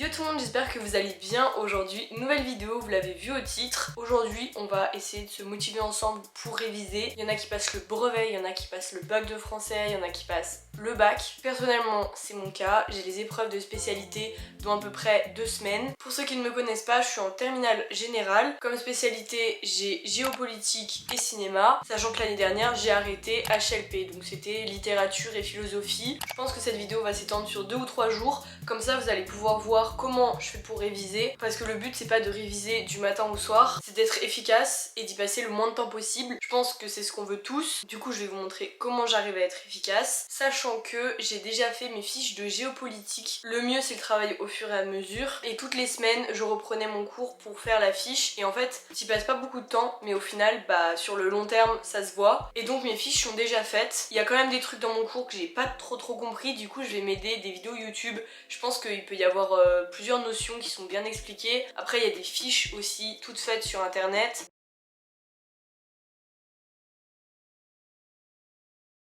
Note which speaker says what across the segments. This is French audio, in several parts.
Speaker 1: Salut tout le monde, j'espère que vous allez bien aujourd'hui. Nouvelle vidéo, vous l'avez vu au titre. Aujourd'hui, on va essayer de se motiver ensemble pour réviser. Il y en a qui passent le brevet, il y en a qui passent le bac de français, il y en a qui passent le bac. Personnellement, c'est mon cas. J'ai les épreuves de spécialité dans à peu près 2 semaines. Pour ceux qui ne me connaissent pas, je suis en terminale générale. Comme spécialité, j'ai géopolitique et cinéma. Sachant que l'année dernière, j'ai arrêté HLP. Donc c'était littérature et philosophie. Je pense que cette vidéo va s'étendre sur 2 ou 3 jours. Comme ça, vous allez pouvoir voir comment je fais pour réviser, parce que le but c'est pas de réviser du matin au soir, c'est d'être efficace et d'y passer le moins de temps possible. Je pense que c'est ce qu'on veut tous. Du coup je vais vous montrer comment j'arrive à être efficace, sachant que j'ai déjà fait mes fiches de géopolitique. Le mieux c'est le travail au fur et à mesure, et toutes les semaines je reprenais mon cours pour faire la fiche, et en fait j'y passe pas beaucoup de temps, mais au final sur le long terme ça se voit. Et donc mes fiches sont déjà faites. Il y a quand même des trucs dans mon cours que j'ai pas trop compris, du coup je vais m'aider des vidéos YouTube. Je pense qu'il peut y avoir plusieurs notions qui sont bien expliquées. Après il y a des fiches aussi toutes faites sur internet.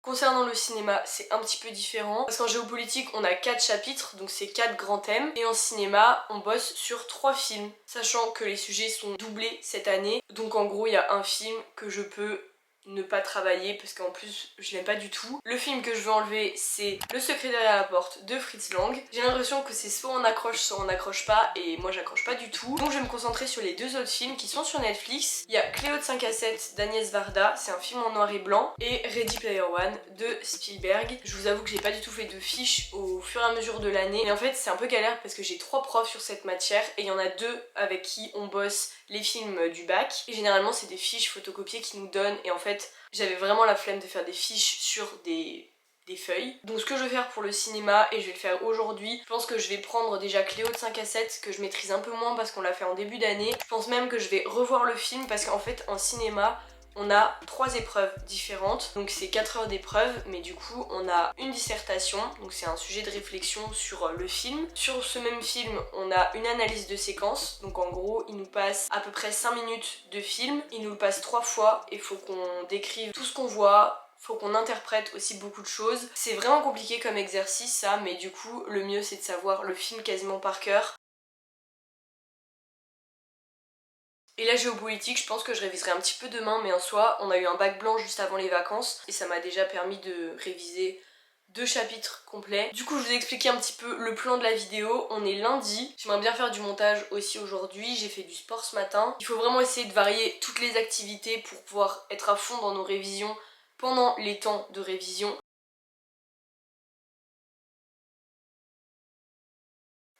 Speaker 1: Concernant le cinéma, c'est un petit peu différent parce qu'en géopolitique on a 4 chapitres, donc c'est 4 grands thèmes, et en cinéma on bosse sur 3 films, sachant que les sujets sont doublés cette année. Donc en gros il y a un film que je peux ne pas travailler parce qu'en plus je l'aime pas du tout. Le film que je veux enlever c'est Le secret derrière la porte de Fritz Lang. J'ai l'impression que c'est soit on accroche soit on n'accroche pas, et moi j'accroche pas du tout. Donc je vais me concentrer sur les 2 autres films qui sont sur Netflix. Il y a Cléo de 5 à 7 d'Agnès Varda, c'est un film en noir et blanc, et Ready Player One de Spielberg. Je vous avoue que j'ai pas du tout fait de fiches au fur et à mesure de l'année, et en fait c'est un peu galère parce que j'ai 3 profs sur cette matière et il y en a 2 avec qui on bosse les films du bac, et généralement c'est des fiches photocopiées qui nous donnent, et en fait j'avais vraiment la flemme de faire des fiches sur des feuilles. Donc ce que je vais faire pour le cinéma, et je vais le faire aujourd'hui, je pense que je vais prendre déjà Cléo de 5 à 7 que je maîtrise un peu moins parce qu'on l'a fait en début d'année. Je pense même que je vais revoir le film parce qu'en fait en cinéma on a 3 épreuves différentes, donc c'est 4 heures d'épreuve, mais du coup on a une dissertation, donc c'est un sujet de réflexion sur le film. Sur ce même film on a une analyse de séquence, donc en gros il nous passe à peu près 5 minutes de film, il nous le passe 3 fois et il faut qu'on décrive tout ce qu'on voit, faut qu'on interprète aussi beaucoup de choses. C'est vraiment compliqué comme exercice ça, mais du coup le mieux c'est de savoir le film quasiment par cœur. Et la géopolitique, je pense que je réviserai un petit peu demain, mais en soi, on a eu un bac blanc juste avant les vacances et ça m'a déjà permis de réviser 2 chapitres complets. Du coup, je vous ai expliqué un petit peu le plan de la vidéo. On est lundi. J'aimerais bien faire du montage aussi aujourd'hui. J'ai fait du sport ce matin. Il faut vraiment essayer de varier toutes les activités pour pouvoir être à fond dans nos révisions pendant les temps de révision.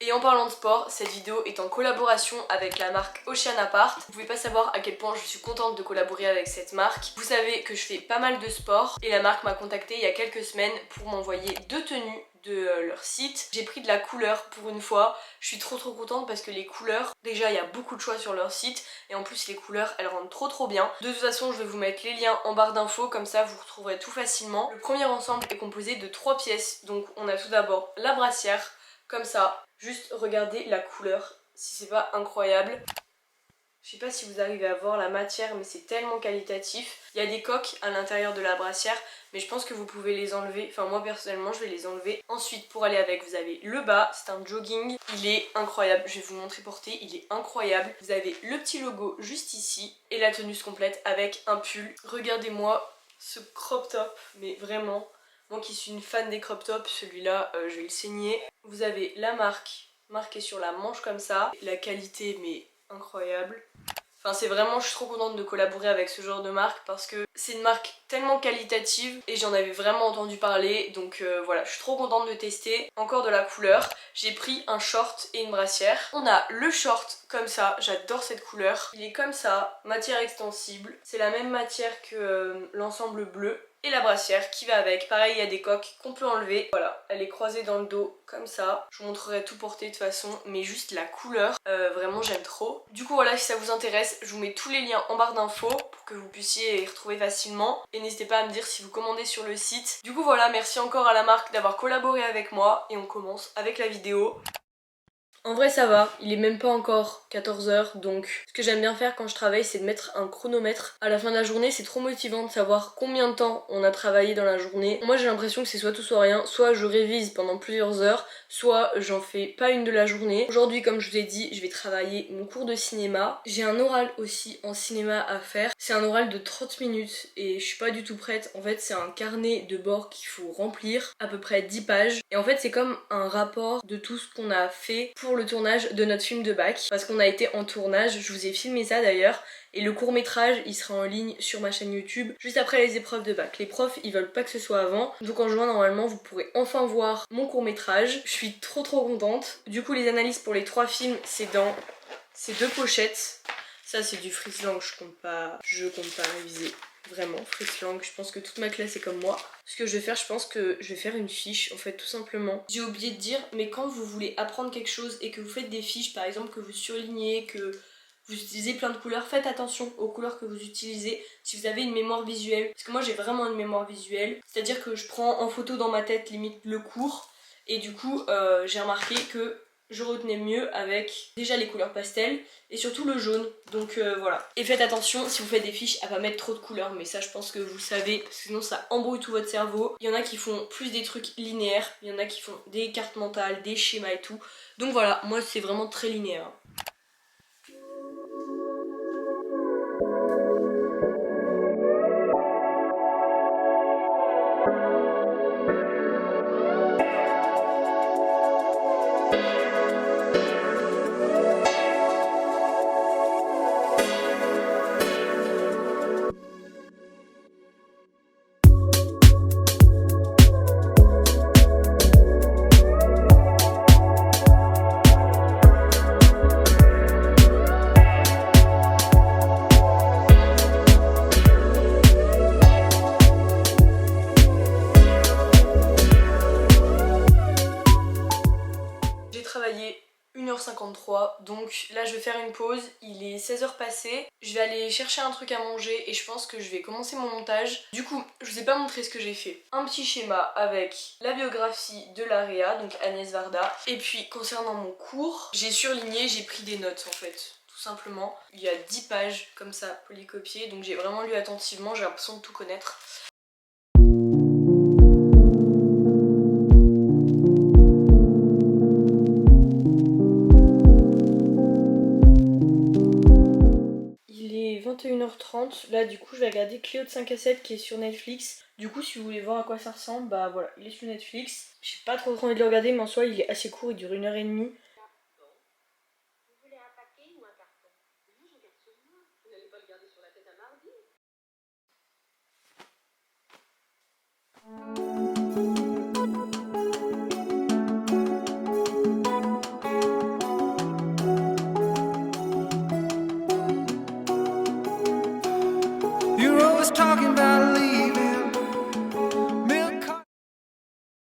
Speaker 1: Et en parlant de sport, cette vidéo est en collaboration avec la marque Ocean Apart. Vous pouvez pas savoir à quel point je suis contente de collaborer avec cette marque. Vous savez que je fais pas mal de sport et la marque m'a contactée il y a quelques semaines pour m'envoyer 2 tenues de leur site. J'ai pris de la couleur pour une fois. Je suis trop contente parce que les couleurs, déjà il y a beaucoup de choix sur leur site, et en plus les couleurs elles rendent trop bien. De toute façon je vais vous mettre les liens en barre d'infos, comme ça vous retrouverez tout facilement. Le premier ensemble est composé de 3 pièces, donc on a tout d'abord la brassière, comme ça. Juste regardez la couleur, si c'est pas incroyable. Je sais pas si vous arrivez à voir la matière, mais c'est tellement qualitatif. Il y a des coques à l'intérieur de la brassière, mais je pense que vous pouvez les enlever. Enfin moi personnellement je vais les enlever. Ensuite pour aller avec, vous avez le bas, c'est un jogging. Il est incroyable, je vais vous montrer porter, il est incroyable. Vous avez le petit logo juste ici et la tenue complète avec un pull. Regardez-moi ce crop top, mais vraiment... Moi qui suis une fan des crop tops, celui-là je vais le saigner. Vous avez la marque marquée sur la manche comme ça. La qualité mais incroyable. Enfin c'est vraiment, je suis trop contente de collaborer avec ce genre de marque parce que c'est une marque tellement qualitative et j'en avais vraiment entendu parler, donc voilà, je suis trop contente de tester. Encore de la couleur, j'ai pris un short et une brassière. On a le short comme ça, j'adore cette couleur. Il est comme ça, matière extensible, c'est la même matière que l'ensemble bleu. Et la brassière qui va avec, pareil il y a des coques qu'on peut enlever. Voilà, elle est croisée dans le dos comme ça. Je vous montrerai tout porté de toute façon, mais juste la couleur, vraiment j'aime trop. Du coup voilà, si ça vous intéresse, je vous mets tous les liens en barre d'infos pour que vous puissiez les retrouver facilement. Et n'hésitez pas à me dire si vous commandez sur le site. Du coup voilà, merci encore à la marque d'avoir collaboré avec moi et on commence avec la vidéo. En vrai ça va, il est même pas encore 14h, donc ce que j'aime bien faire quand je travaille c'est de mettre un chronomètre à la fin de la journée. C'est trop motivant de savoir combien de temps on a travaillé dans la journée. Moi j'ai l'impression que c'est soit tout soit rien, soit je révise pendant plusieurs heures, soit j'en fais pas une de la journée. Aujourd'hui comme je vous ai dit, je vais travailler mon cours de cinéma. J'ai un oral aussi en cinéma à faire. C'est un oral de 30 minutes et je suis pas du tout prête. En fait c'est un carnet de bord qu'il faut remplir, à peu près 10 pages. Et en fait c'est comme un rapport de tout ce qu'on a fait pour le tournage de notre film de bac, parce qu'on a été en tournage, je vous ai filmé ça d'ailleurs, et le court métrage il sera en ligne sur ma chaîne YouTube juste après les épreuves de bac. Les profs ils veulent pas que ce soit avant, donc en juin normalement vous pourrez enfin voir mon court métrage. Je suis trop contente. Du coup les analyses pour les 3 films c'est dans ces 2 pochettes. Ça c'est du Frislang, je compte pas réviser. Vraiment, Frislang, je pense que toute ma classe est comme moi. Ce que je vais faire, je pense que je vais faire une fiche en fait tout simplement. J'ai oublié de dire, mais quand vous voulez apprendre quelque chose et que vous faites des fiches, par exemple que vous surlignez, que vous utilisez plein de couleurs, faites attention aux couleurs que vous utilisez si vous avez une mémoire visuelle. Parce que moi j'ai vraiment une mémoire visuelle, c'est-à-dire que je prends en photo dans ma tête limite le cours et du coup j'ai remarqué que je retenais mieux avec déjà les couleurs pastel et surtout le jaune, donc voilà. Et faites attention si vous faites des fiches à pas mettre trop de couleurs, mais ça je pense que vous le savez parce que sinon ça embrouille tout votre cerveau. Il y en a qui font plus des trucs linéaires, il y en a qui font des cartes mentales, des schémas et tout, donc voilà, moi c'est vraiment très linéaire. Travaillé 1h53, donc là je vais faire une pause, il est 16h passé, je vais aller chercher un truc à manger et je pense que je vais commencer mon montage. Du coup, je vous ai pas montré ce que j'ai fait. Un petit schéma avec la biographie de l'AREA, donc Agnès Varda, et puis concernant mon cours, j'ai surligné, j'ai pris des notes en fait. Tout simplement, il y a 10 pages comme ça polycopiées, donc j'ai vraiment lu attentivement, j'ai l'impression de tout connaître. Il est 21h30, là du coup je vais regarder Cléo de 5 à 7 qui est sur Netflix. Du coup si vous voulez voir à quoi ça ressemble, bah voilà, il est sur Netflix. J'ai pas trop envie de le regarder mais en soi il est assez court, il dure 1h30.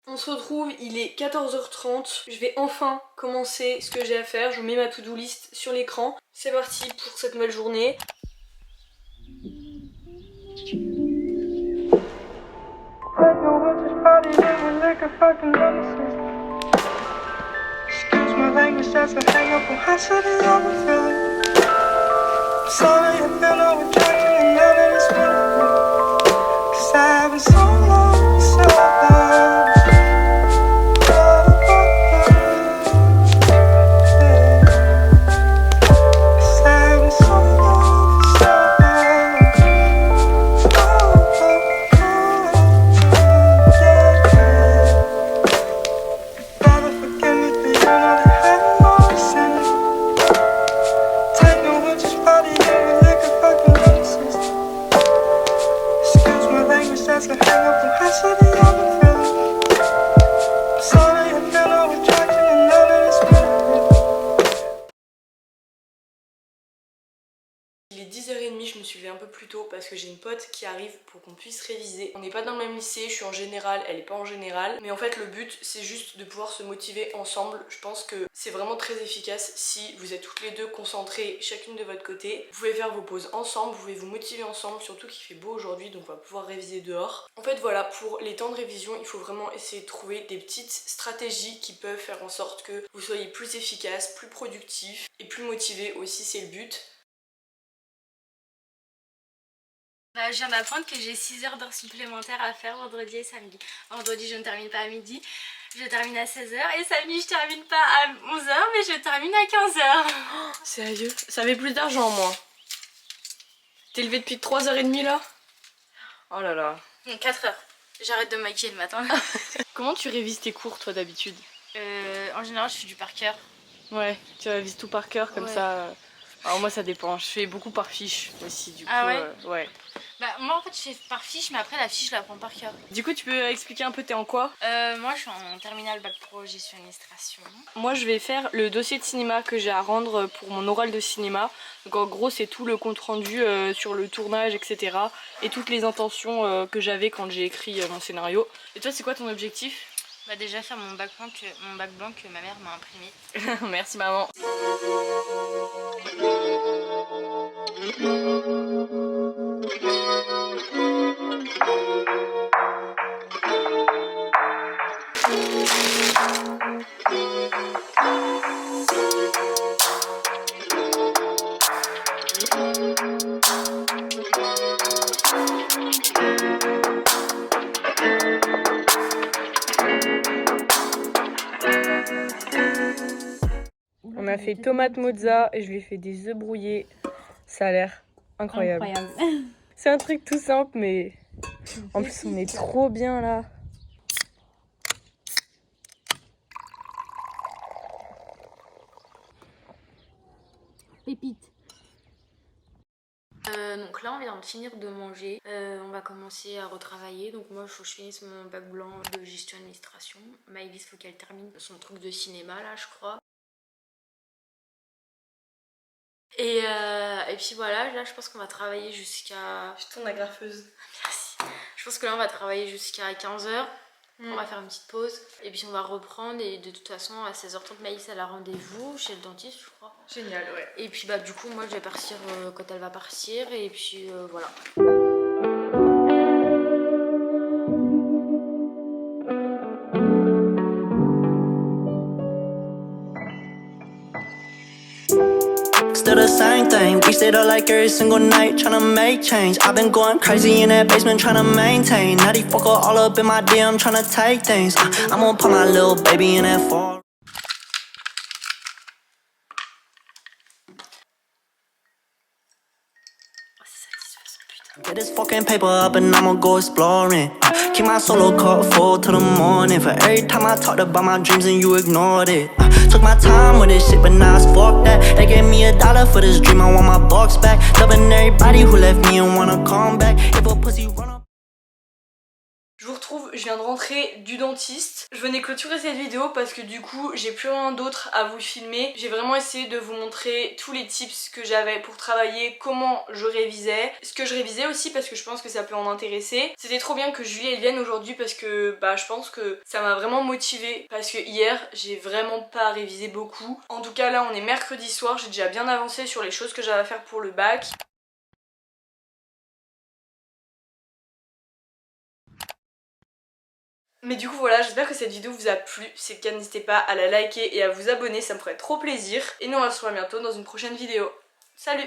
Speaker 1: On se retrouve, il est 14h30, je vais enfin commencer ce que j'ai à faire, je mets ma to-do list sur l'écran. C'est parti pour cette nouvelle journée.
Speaker 2: That's a hang up.
Speaker 1: lever un peu plus tôt parce que j'ai une pote qui arrive pour qu'on puisse réviser. On n'est pas dans le même lycée, je suis en général, elle est pas en général. Mais en fait le but c'est juste de pouvoir se motiver ensemble. Je pense que c'est vraiment très efficace si vous êtes toutes les deux concentrées chacune de votre côté. Vous pouvez faire vos pauses ensemble, vous pouvez vous motiver ensemble, surtout qu'il fait beau aujourd'hui donc on va pouvoir réviser dehors. En fait voilà, pour les temps de révision il faut vraiment essayer de trouver des petites stratégies qui peuvent faire en sorte que vous soyez plus efficace, plus productif et plus motivé aussi, c'est le but.
Speaker 2: Bah, je viens d'apprendre que j'ai 6 heures d'heures supplémentaires à faire vendredi et samedi. Vendredi je ne termine pas à midi, je termine à 16 h et samedi je termine pas à 11 h mais je termine à 15 h.
Speaker 1: Oh, sérieux? Ça fait plus d'argent moi. T'es levé depuis 3h30 là? Oh là là.
Speaker 2: 4 h. J'arrête de me maquiller le matin.
Speaker 1: Comment tu révises tes cours toi d'habitude?
Speaker 2: En général je fais du par cœur.
Speaker 1: Ouais, tu révises tout par cœur comme
Speaker 2: ouais.
Speaker 1: ça. Alors moi ça dépend, je fais beaucoup par fiche aussi du coup.
Speaker 2: Ah ouais?
Speaker 1: Ouais.
Speaker 2: Bah moi en fait je fais par fiche mais après la fiche je la prends par cœur.
Speaker 1: Du coup tu peux expliquer un peu t'es en quoi?
Speaker 2: Moi je suis en terminale bac pro gestion administration.
Speaker 1: Moi je vais faire le dossier de cinéma que j'ai à rendre pour mon oral de cinéma. Donc en gros c'est tout le compte rendu sur le tournage etc. Et toutes les intentions que j'avais quand j'ai écrit mon scénario. Et toi c'est quoi ton objectif?
Speaker 2: Bah déjà faire mon bac blanc que ma mère m'a imprimé.
Speaker 1: Merci maman. On a fait tomate mozza et je lui ai fait des œufs brouillés. Ça a l'air incroyable. C'est un truc tout simple mais en plus on est trop bien là.
Speaker 2: Pépite. Donc là on vient de finir de manger, on va commencer à retravailler. Donc moi il faut que je finisse mon bac blanc de gestion administration. Maëlys faut qu'elle termine son truc de cinéma là je crois. Et puis voilà, là je pense qu'on va travailler jusqu'à...
Speaker 1: Je tourne la graffeuse.
Speaker 2: Merci. Je pense que là on va travailler jusqu'à 15 h. On va faire une petite pause et puis on va reprendre et de toute façon à 16 h 30 Maëlys elle a rendez-vous chez le dentiste je crois.
Speaker 1: Génial ouais.
Speaker 2: Et puis bah du coup moi je vais partir quand elle va partir et puis voilà.
Speaker 3: Still the same thing, we stayed up like every single night tryna make change. I've been going crazy in that basement tryna maintain. Now these fucker all up in my DM tryna take things. I'm gonna put my little baby in that fall. Get this fucking paper up and I'ma go exploring. Keep my solo cup full till the morning. For every time I talked about my dreams and you ignored it. Took my time with this shit but now it's fuck that. They gave me $1 for this dream, I want my bucks back. Loving everybody who left me and wanna come back. If a pussy run up.
Speaker 1: Je vous retrouve, je viens de rentrer du dentiste. Je venais clôturer cette vidéo parce que du coup j'ai plus rien d'autre à vous filmer. J'ai vraiment essayé de vous montrer tous les tips que j'avais pour travailler, comment je révisais, ce que je révisais aussi parce que je pense que ça peut en intéresser. C'était trop bien que Julie elle vienne aujourd'hui parce que bah je pense que ça m'a vraiment motivée parce que hier j'ai vraiment pas révisé beaucoup. En tout cas là on est mercredi soir, j'ai déjà bien avancé sur les choses que j'avais à faire pour le bac. Mais du coup voilà, j'espère que cette vidéo vous a plu. Si c'est le cas, n'hésitez pas à la liker et à vous abonner, ça me ferait trop plaisir. Et nous on se revoit bientôt dans une prochaine vidéo. Salut!